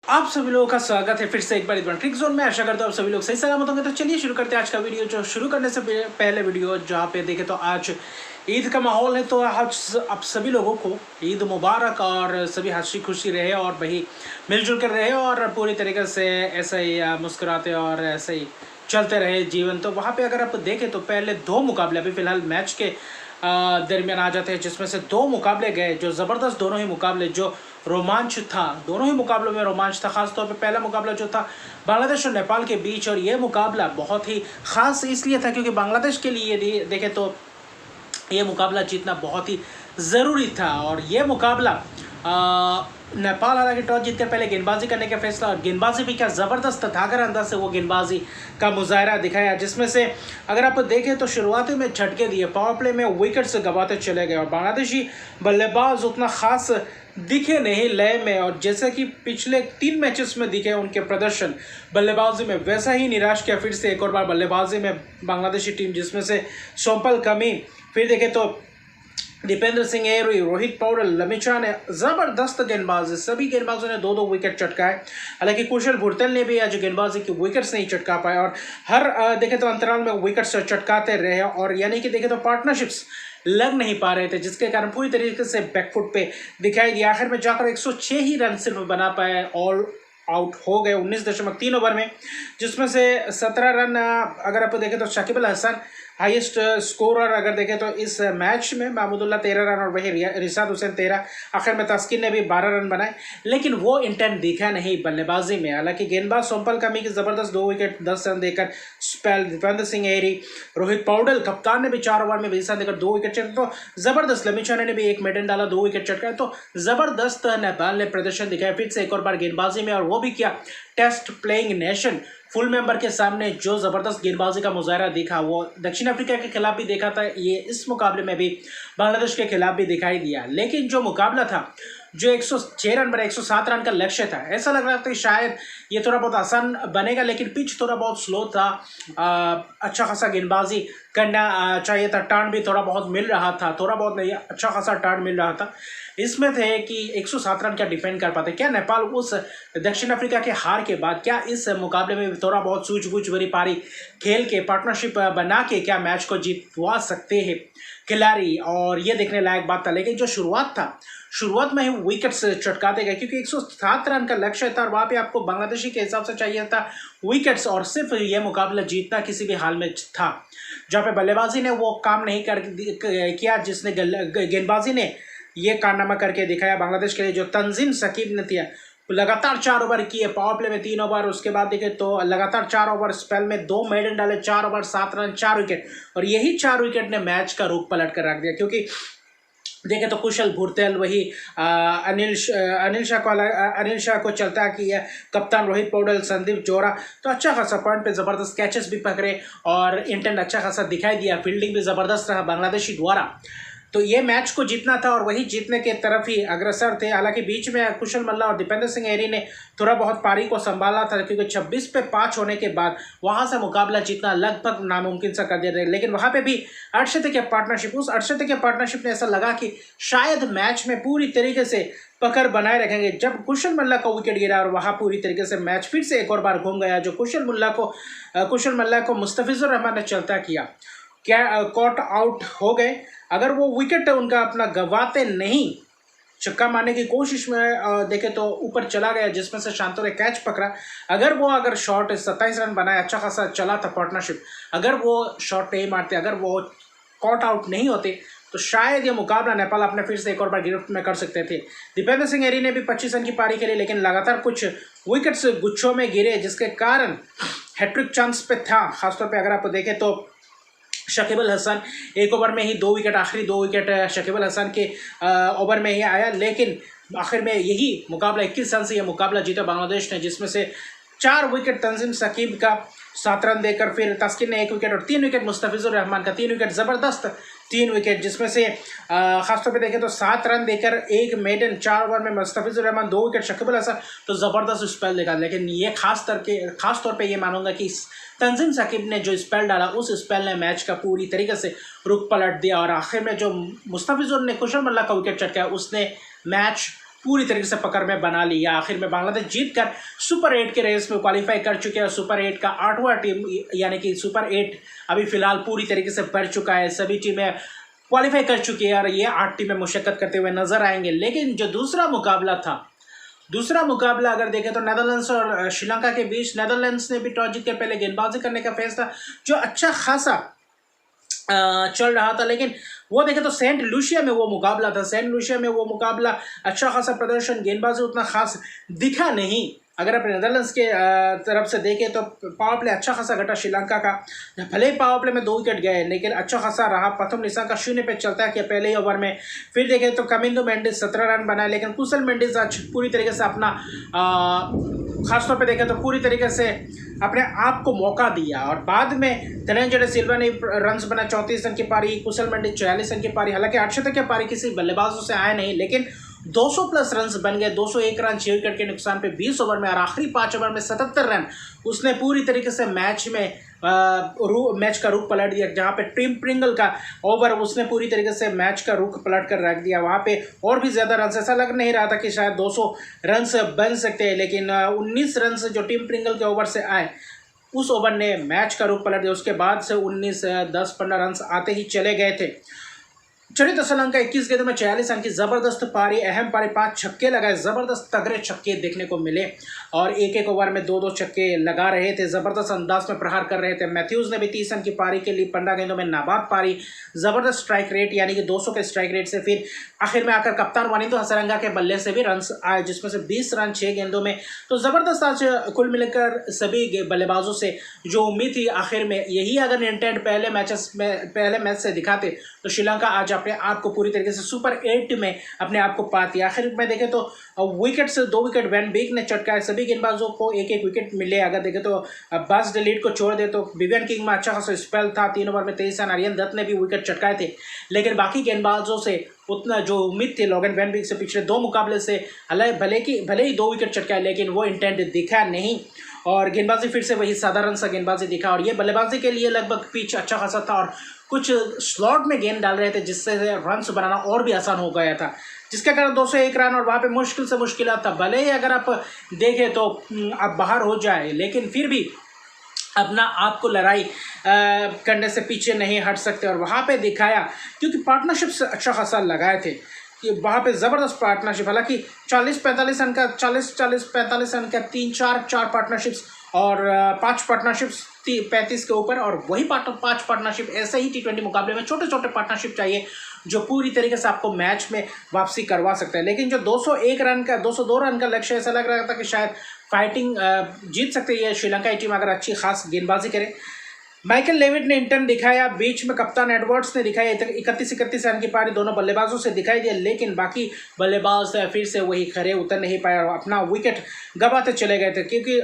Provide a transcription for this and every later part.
आप सभी लोगों का स्वागत है फिर से एक बार इस ट्रिक जोन में। आशा करता हूँ आप सभी लोग सही सलामत होंगे। तो चलिए शुरू करते हैं आज का वीडियो। जो शुरू करने से पहले वीडियो जहाँ पे देखे तो आज ईद का माहौल है, तो आज आप सभी लोगों को ईद मुबारक और सभी हंसी खुशी रहे और वही मिलजुल कर रहे और पूरी तरीके से ऐसे ही मुस्कुराते और ऐसे ही चलते रहे जीवन। तो वहाँ पे अगर आप देखें तो पहले दो मुकाबले अभी फिलहाल मैच के दरमियान आ जाते हैं, जिसमें से दो मुकाबले गए जो ज़बरदस्त, दोनों ही मुकाबले जो रोमांच था, दोनों ही मुकाबलों में रोमांच था। खासतौर पे पहला मुकाबला जो था बांग्लादेश और नेपाल के बीच, और ये मुकाबला बहुत ही ख़ास इसलिए था क्योंकि बांग्लादेश के लिए देखें तो ये मुकाबला जीतना बहुत ही ज़रूरी था। और ये मुकाबला नेपाल हालांकि टॉस जीतकर पहले गेंदबाजी करने का फैसला, और गेंदबाजी भी क्या ज़बरदस्त धागर अंदाज से वो गेंदबाजी का मुजाहरा दिखाया, जिसमें से अगर आप देखें तो शुरुआती में झटके दिए, पावर प्ले में विकेट से गंवाते चले गए और बांग्लादेशी बल्लेबाज उतना खास दिखे नहीं लय में। और जैसे कि पिछले 3 मैचेस में दिखे उनके प्रदर्शन बल्लेबाजी में, वैसा ही निराश किया फिर से एक और बार बल्लेबाजी में बांग्लादेशी टीम, जिसमें से सोमपल कमी, फिर देखें तो दीपेंद्र सिंह एरी, रोहित पौडल, लमिचा ने ज़बरदस्त गेंदबाजी, सभी गेंदबाजों ने 2-2 विकेट चटकाए। हालांकि कुशल भुरतेल ने भी आज गेंदबाजी की विकेट्स नहीं चटका पाए और हर देखे तो अंतराल में विकेट्स चटकाते रहे, और यानी कि देखे तो पार्टनरशिप्स लग नहीं पा रहे थे, जिसके कारण पूरी तरीके से बैकफुट पे दिखाई दिया। आखिर में जाकर 106 ही रन सिर्फ बना पाए, ऑल आउट हो गए 19.3 ओवर में, जिसमें से 17 रन अगर आप देखें तो शकीब अल हसन हाईएस्ट स्कोरर अगर देखें तो इस मैच में, महमूदुल्लाह 13 रन और वही रिशाद हुसैन 13, आखिर में तस्किन ने भी 12 रन बनाए, लेकिन वो इंटेंट दिखा नहीं बल्लेबाजी में। हालांकि गेंदबाज सोमपल कमी की ज़बरदस्त 2 विकेट 10 रन देकर स्पेल, दीपेंद्र सिंह एरी, रोहित पौडल कप्तान ने भी 4 ओवर में 20 रन देकर 2 विकेट चटके, तो ज़बरदस्त। लमिचा ने भी एक मेडन डाला, 2 विकेट चटकाए, तो ज़बरदस्त नेपाल ने प्रदर्शन दिखाया फिर से एक और बार गेंदबाजी में, और वो भी क्या, test playing nation full member के सामने जो ज़बरदस्त गेंदबाजी का मुजाहरा दिखा, वो दक्षिण अफ्रीका के खिलाफ भी देखा था, ये इस मुकाबले में भी बांग्लादेश के खिलाफ भी दिखाई दिया। लेकिन जो मुकाबला था, जो 106 रन बना, 107 रन का लक्ष्य था, ऐसा लग रहा था कि शायद ये थोड़ा बहुत आसान बनेगा, लेकिन पिच थोड़ा बहुत स्लो था। अच्छा खासा गेंदबाजी करना चाहिए था, टर्न भी थोड़ा बहुत मिल रहा था, थोड़ा बहुत नहीं, अच्छा खासा टर्न मिल रहा था। इसमें थे कि 107 रन क्या डिफेंड कर पाते, क्या नेपाल उस दक्षिण अफ्रीका के हार के बाद क्या इस मुकाबले में थोड़ा बहुत सूझबूझ भरी पारी खेल के पार्टनरशिप बना के क्या मैच को जीतवा सकते हैं खिलाड़ी, और ये देखने लायक बात था। लेकिन जो शुरुआत था, शुरुआत में ही विकेट्स चटकाते गए क्योंकि 107 रन का लक्ष्य था, और वहाँ पे आपको बांग्लादेशी के हिसाब से चाहिए था विकेट्स, और सिर्फ ये मुकाबला जीतना किसी भी हाल में था। जहाँ पे बल्लेबाजी ने वो काम नहीं किया जिसने गेंदबाजी ने ये कारनामा करके दिखाया बांग्लादेश के लिए। जो तंजीम शकीब ने किया, लगातार 4 ओवर किए, पावर प्ले में 3 ओवर, उसके बाद देखे तो लगातार 4 ओवर स्पेल में 2 मेडन डाले, 4 ओवर 7 रन 4 विकेट, और यही 4 विकेट ने मैच का रुख पलट कर रख दिया। क्योंकि देखें तो कुशल भुरतेल, वही अनिल शाह को चलता किया, कप्तान रोहित पौडल, संदीप जोरा, तो अच्छा खासा पॉइंट पे ज़बरदस्त कैचेस भी पकड़े और इंटेंट अच्छा खासा दिखाई दिया, फील्डिंग भी ज़बरदस्त रहा बांग्लादेशी द्वारा। तो ये मैच को जीतना था और वही जीतने के तरफ ही अग्रसर थे। हालांकि बीच में कुशल मल्ला और दीपेंद्र सिंह एरी ने थोड़ा बहुत पारी को संभाला था, क्योंकि 26 पे 5 होने के बाद वहां से मुकाबला जीतना लगभग नामुमकिन सा कर दिया था। लेकिन वहां पे भी अर्शदीप के पार्टनरशिप ने ऐसा लगा कि शायद मैच में पूरी तरीके से पकड़ बनाए रखेंगे। जब कुशल मल्ला का विकेट गिरा और वहाँ पूरी तरीके से मैच फिर से एक और बार घूम गया, जो कुशल मल्ला को मुस्तफिजुर रहमान ने चलता किया, क्या कॉट आउट हो गए। अगर वो विकेट उनका अपना गंवाते नहीं, छक्का मारने की कोशिश में देखे तो ऊपर चला गया, जिसमें से शांतो ने कैच पकड़ा। अगर शॉट 27 रन बनाया, अच्छा खासा चला था पार्टनरशिप, अगर वो शॉट नहीं मारते, अगर वो कॉट आउट नहीं होते, तो शायद ये मुकाबला नेपाल अपने फिर से एक और बार गिरफ्त में कर सकते थे। दीपेंद्र सिंह एरी ने भी 25 रन की पारी खेली, लेकिन लगातार कुछ विकेट्स गुच्छों में गिरे, जिसके कारण हैट्रिक चांस पे था। खासतौर पर अगर आप देखें तो शकीब अल हसन एक ओवर में ही 2 विकेट, आखिरी 2 विकेट शकीब अल हसन के ओवर में ही आया, लेकिन आखिर में यही मुकाबला 21 रन से यह मुकाबला जीता बांग्लादेश ने, जिसमें से 4 विकेट तंजीम शकीब का 7 रन देकर, फिर तस्किन ने 1 विकेट और 3 विकेट मुस्तफिजुर रहमान का 3 विकेट, ज़बरदस्त 3 विकेट, जिसमें से खासतौर पे देखें तो 7 रन देकर 1 मेडन, 4 ओवर में मुस्तफिजुर रहमान 2 विकेट, शकीब अल हसन, तो ज़बरदस्त स्पेल देखा। लेकिन ये खास तौर पे ये मानूंगा कि तंजीम शकीब ने जो स्पेल डाला, उस स्पेल ने मैच का पूरी तरीके से रुख पलट दिया, और आखिर में जो मुस्तफिजुर ने कुशल मल्ला का विकेट चटकाया, उसने मैच पूरी तरीके से पकड़ में बना लिया। आखिर में बांग्लादेश जीतकर सुपर 8 के रेस में क्वालिफाई कर चुके हैं। सुपर 8 का 8वां टीम यानी कि सुपर 8 अभी फिलहाल पूरी तरीके से बढ़ चुका है। सभी टीमें क्वालिफाई कर चुकी है और ये 8 टीमें मुशक्कत करते हुए नजर आएंगे। लेकिन जो दूसरा मुकाबला अगर देखें तो नेदरलैंड्स और श्रीलंका के बीच, नेदरलैंड्स ने भी टॉस जीत कर पहले गेंदबाजी करने का फैसला जो अच्छा खासा चल रहा था, लेकिन वो देखें तो सेंट लूसिया में वो मुकाबला था। सेंट लूसिया में वो मुकाबला अच्छा खासा प्रदर्शन, गेंदबाजी उतना खास दिखा नहीं। अगर आप नेदरलैंड्स के तरफ से देखें तो पावर प्ले अच्छा खासा घटा श्रीलंका का। भले ही पावर प्ले में 2 विकेट गए लेकिन अच्छा खासा रहा। प्रथम निशान का 0 पे चलता है कि पहले ही ओवर में। फिर देखें तो कमिंदो मेंडिस 17 रन बनाए, लेकिन कुशल मेंडिस आज पूरी तरीके से अपना खासतौर पे देखें तो पूरी तरीके से अपने आप को मौका दिया। और बाद में धनंजय डे सिल्वा ने रन बना 34 रन की पारी, कुशल मेंडिस 44 रन की पारी। हालांकि अर्धशतक की पारी किसी बल्लेबाजों से आए नहीं, लेकिन 200 प्लस रन बन गए। 201 रन 6 विकेट के नुकसान पे 20 ओवर में, और आखिरी 5 ओवर में 77 रन उसने पूरी तरीके से मैच का रुख पलट दिया। जहां पे टिम प्रिंगल का ओवर उसने पूरी तरीके से मैच का रुख पलट कर रख दिया। वहां पे और भी ज्यादा रन, ऐसा लग नहीं रहा था कि शायद 200 रन बन सकते हैं, लेकिन 19 रन जो टिम प्रिंगल के ओवर से आए उस ओवर ने मैच का रुख पलट दिया। उसके बाद से 19 10-15 रन आते ही चले गए थे। चलिए तो श्रीलंका 21 गेंदों में 46 रन की जबरदस्त पारी, अहम पारी, 5 छक्के लगाए, जबरदस्त तगड़े छक्के देखने को मिले और एक ओवर में 2-2 छक्के लगा रहे थे। जबरदस्त अंदाज में प्रहार कर रहे थे। मैथ्यूज ने भी 30 रन की पारी के लिए 15 गेंदों में नाबाद पारी, जबरदस्त स्ट्राइक रेट यानी कि 200 के स्ट्राइक रेट से फिर आखिर में आकर कप्तान वानिंदो हसरंगा के बल्ले से भी रन आए, जिसमें से 20 रन 6 गेंदों में। तो जबरदस्त आज कुल मिलकर सभी बल्लेबाजों से जो उम्मीद थी, आखिर में यही अगर इंटेंट पहले मैच से दिखाते तो श्रीलंका आज अपने आप को पूरी तरीके से सुपर 8 में अपने आप को पाती। आखिर में देखें तो विकेट से 2 विकेट वैन बीक ने चटकाए। सभी गेंदबाजों को एक विकेट मिले। अगर देखें तो बस डिलीट को छोड़ दे तो विवियन किंग में अच्छा खासा स्पेल था, 3 ओवर में 23 रन। आर्यन दत्त ने भी विकेट चटकाए थे, लेकिन बाकी गेंदबाजों से उतना जो उम्मीद थी लॉगन वैन बीक से पिछले 2 मुकाबले से, भले ही 2 विकेट चटकाए, लेकिन वो इंटेंट दिखा नहीं और गेंदबाजी फिर से वही साधारण सा गेंदबाजी दिखा। और ये बल्लेबाजी के लिए लगभग पिच अच्छा खासा था और कुछ स्लॉट में गेंद डाल रहे थे, जिससे रन बनाना और भी आसान हो गया था, जिसके कारण 201 रन और वहाँ पे मुश्किल से मुश्किल था। भले ही अगर आप देखें तो आप बाहर हो जाए, लेकिन फिर भी अपना आप को लड़ाई करने से पीछे नहीं हट सकते। और वहाँ पे दिखाया, क्योंकि पार्टनरशिप से अच्छा खासा लगाए थे कि वहाँ पे ज़बरदस्त पार्टनरशिप। हालांकि 40-45 रन का 40-45 रन का 3-4 पार्टनरशिप्स और 5 पार्टनरशिप्स 35 के ऊपर, और वही 5 पार्टनरशिप ऐसे ही T20 मुकाबले में छोटे छोटे पार्टनरशिप चाहिए जो पूरी तरीके से आपको मैच में वापसी करवा सकते हैं। लेकिन जो 202 रन का लक्ष्य, ऐसा लग रहा था कि शायद फाइटिंग जीत सकती है श्रीलंका की टीम अगर अच्छी खास गेंदबाजी करे। माइकल लेविट ने इंटर्न दिखाया, बीच में कप्तान एडवर्ड्स ने दिखाया 31 रन की पारी दोनों बल्लेबाजों से दिखाई दिया, लेकिन बाकी बल्लेबाज फिर से वही खरे उतर नहीं पाए और अपना विकेट गंवाते चले गए थे। क्योंकि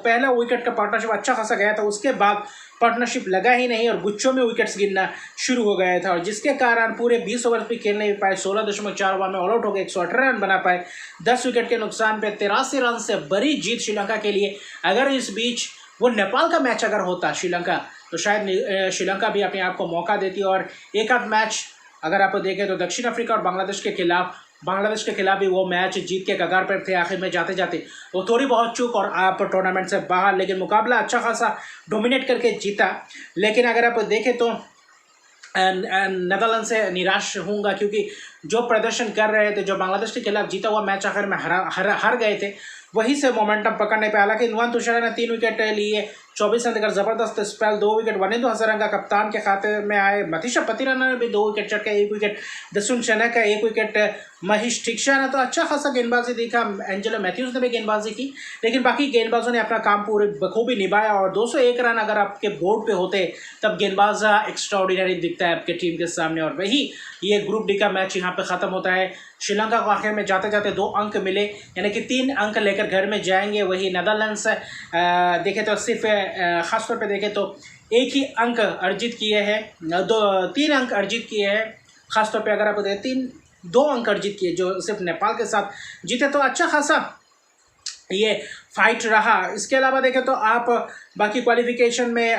पहला विकेट का पार्टनरशिप अच्छा खासा गया था, उसके बाद पार्टनरशिप लगा ही नहीं और गुच्छों में विकेट्स गिरना शुरू हो गया था, और जिसके कारण पूरे 20 ओवर भी खेल नहीं पाए। 16.4 ओवर में ऑल आउट हो गए, 118 रन बना पाए 10 विकेट के नुकसान पे। 83 रन से बड़ी जीत श्रीलंका के लिए। अगर इस बीच वो नेपाल का मैच अगर होता श्रीलंका, तो शायद श्रीलंका भी अपने आप को मौका देती। और एक आध मैच अगर आप देखें तो दक्षिण अफ्रीका और बांग्लादेश के खिलाफ भी वो मैच जीत के कगार पर थे। आखिर में जाते जाते वो थोड़ी बहुत चूक और आप टूर्नामेंट से बाहर, लेकिन मुकाबला अच्छा खासा डोमिनेट करके जीता। लेकिन अगर आप देखें तो नेदरलैंड से निराश होऊंगा, क्योंकि जो प्रदर्शन कर रहे थे, जो बांग्लादेश के खिलाफ जीता हुआ मैच आखिर में हार गए थे, वहीं से मोमेंटम पकड़ने पे। हालांकि नुवान तुषारा ने 3 विकेट लिए, 24 रन देकर जबरदस्त स्पेल, 2 विकेट वानिंदो हसरंगा कप्तान के खाते में आए। मथीशा पतिराना ने भी 2 विकेट चटके, 1 विकेट दसुन शना का, 1 विकेट महेश ठिक्शा ने तो अच्छा खासा गेंदबाजी दिखा। एंजेलो मैथ्यूज ने भी गेंदबाजी की, लेकिन बाकी गेंदबाजों ने अपना काम पूरे बखूबी निभाया। और 201 रन अगर आपके बोर्ड पे होते तब गेंदबाज एक्स्ट्राऑर्डिनरी दिखता है आपके टीम के सामने। और वही ये ग्रुप डी का मैच यहाँ पे ख़त्म होता है। श्रीलंका को आखिर में जाते जाते 2 अंक मिले, यानी कि 3 अंक लेकर घर में जाएंगे। वही नेदरलैंड्स देखें तो सिर्फ ख़ासतौर पे देखें तो 1 ही अंक अर्जित किए हैं, 3 अंक अर्जित किए हैं। ख़ासतौर पे अगर आप देखें 2 अंक अर्जित किए जो सिर्फ नेपाल के साथ जीते, तो अच्छा खासा ये फाइट रहा। इसके अलावा देखें तो आप बाकी क्वालिफिकेशन में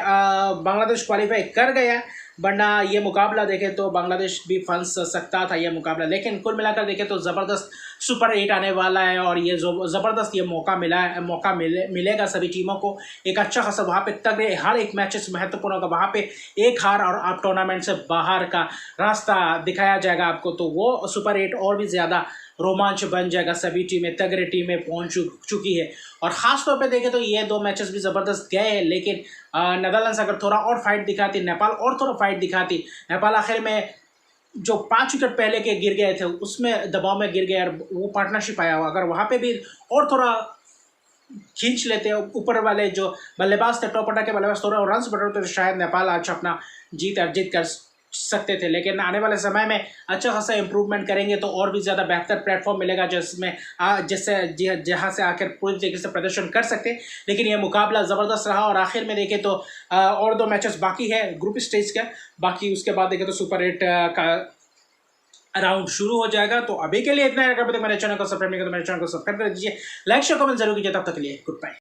बांग्लादेश क्वालिफाई कर गया, वरना ये मुकाबला देखें तो बांग्लादेश भी फंस सकता था ये मुकाबला। लेकिन कुल मिलाकर देखें तो ज़बरदस्त सुपर 8 आने वाला है और ये ज़बरदस्त ये मौका मिलेगा सभी टीमों को। एक अच्छा खासा वहाँ पे तगड़े हर एक मैचेस महत्वपूर्ण होगा, वहाँ पे एक हार और आप टूर्नामेंट से बाहर का रास्ता दिखाया जाएगा आपको, तो वो सुपर 8 और भी ज़्यादा रोमांच बन जाएगा। सभी टीमें तगड़ी टीमें पहुंच चुकी है और ख़ास तौर पे देखें तो ये 2 मैचेस भी ज़बरदस्त गए हैं, लेकिन नेदरलैंड्स अगर थोड़ा और फाइट दिखाती, नेपाल और थोड़ा फाइट दिखाती, नेपाल आखिर में जो 5 विकेट पहले के गिर गए थे उसमें दबाव में गिर गए और वो पार्टनरशिप आया हुआ, अगर वहाँ पे भी और थोड़ा खींच लेते ऊपर वाले जो बल्लेबाज थे, टॉप ऑर्डर के बल्लेबाज थोड़ा रन बढ़ाते तो शायद नेपाल आज अपना जीत अर्जित कर सकते थे। लेकिन आने वाले समय में अच्छा खासा इंप्रूवमेंट करेंगे तो और भी ज़्यादा बेहतर प्लेटफॉर्म मिलेगा जिसमें जिससे जहाँ से आकर पूरी तरीके से प्रदर्शन कर सकते। लेकिन ये मुकाबला ज़बरदस्त रहा और आखिर में देखें तो और 2 मैचेस बाकी है ग्रुप स्टेज का, बाकी उसके बाद देखें तो सुपर 8 का राउंड शुरू हो जाएगा। तो अभी के लिए इतना है। अगर मेरे चैनल को सब्सक्राइब नहीं किया तो मेरे चैनल को सब्सक्राइब कर दीजिए, लाइक शेयर कमेंट जरूर कीजिए। तब तक के लिए गुड बाय।